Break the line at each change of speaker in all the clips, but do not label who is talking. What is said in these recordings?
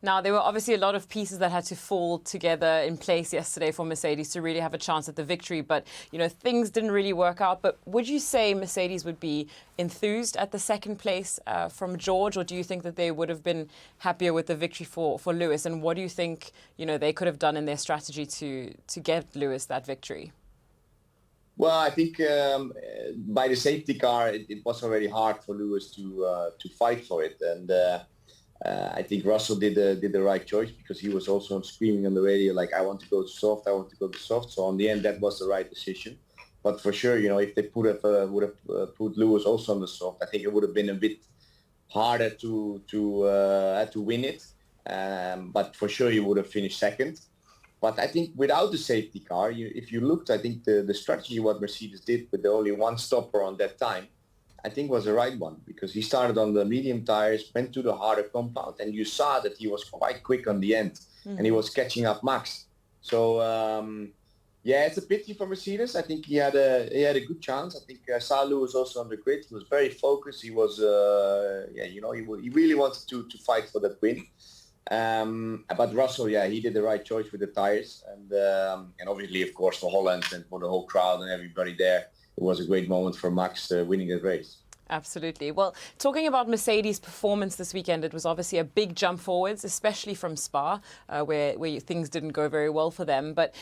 Now, there were obviously a lot of pieces that had to fall together in place yesterday for Mercedes to really have a chance at the victory. But, things didn't really work out. But would you say Mercedes would be enthused at the second place from George? Or do you think that they would have been happier with the victory for Lewis? And what do you think, they could have done in their strategy to get Lewis that victory?
Well, I think by the safety car, it was already hard for Lewis to fight for it, and I think Russell did the right choice because he was also screaming on the radio like, "I want to go to soft, I want to go to soft." So on the end, that was the right decision. But for sure, if they would have put Lewis also on the soft, I think it would have been a bit harder to win it. But for sure, he would have finished second. But I think without the safety car, if you looked, I think the strategy what Mercedes did with the only one stopper on that time, I think was the right one, because he started on the medium tires, went to the harder compound, and you saw that he was quite quick on the end, and he was catching up Max. So it's a pity for Mercedes. I think he had a good chance. I think saw Lewis also on the grid. He was very focused. He was he really wanted to fight for that win. But Russell, he did the right choice with the tires, and obviously, of course, for Holland and for the whole crowd and everybody there, it was a great moment for Max winning that race.
Absolutely. Well, talking about Mercedes' performance this weekend, it was obviously a big jump forwards, especially from Spa, where things didn't go very well for them. But,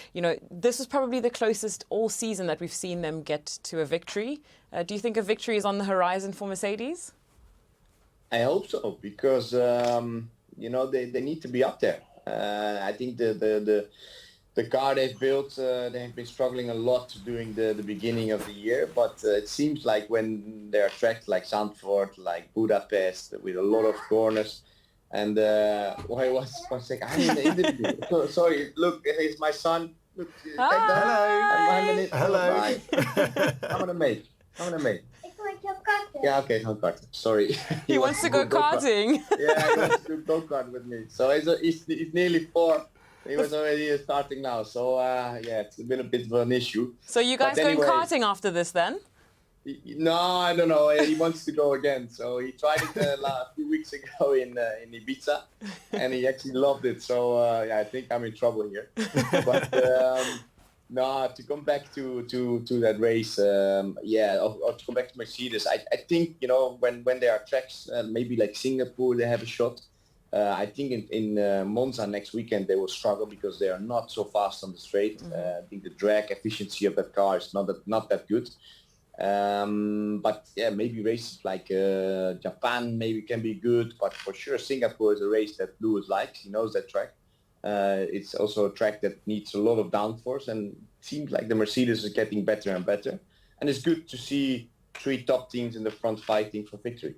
this was probably the closest all season that we've seen them get to a victory. Do you think a victory is on the horizon for Mercedes?
I hope so, because they need to be up there. I think the car they've built, they have been struggling a lot during the beginning of the year, but it seems like when they're tracked like Zandvoort, like Budapest, with a lot of corners, and one second, I'm in the interview. Sorry, look, it's my son. Look,
Hello.
I'm gonna make. Yeah, okay, no kart. Sorry.
He wants to go karting.
Yeah, he wants to go kart with me. So he's nearly 4. He was already starting now. So it's been a bit of an issue.
So you guys going karting after this then?
No, I don't know. He wants to go again. So he tried it a few weeks ago in Ibiza, and he actually loved it. So I think I'm in trouble here. But no, to come back to that race, or to come back to Mercedes, I think, when there are tracks, maybe like Singapore, they have a shot. I think in Monza next weekend, they will struggle because they are not so fast on the straight. I think the drag efficiency of that car is not that good. But maybe races like Japan maybe can be good, but for sure Singapore is a race that Lewis likes. He knows that track. It's also a track that needs a lot of downforce, and it seems like the Mercedes is getting better and better. And it's good to see 3 top teams in the front fighting for victory.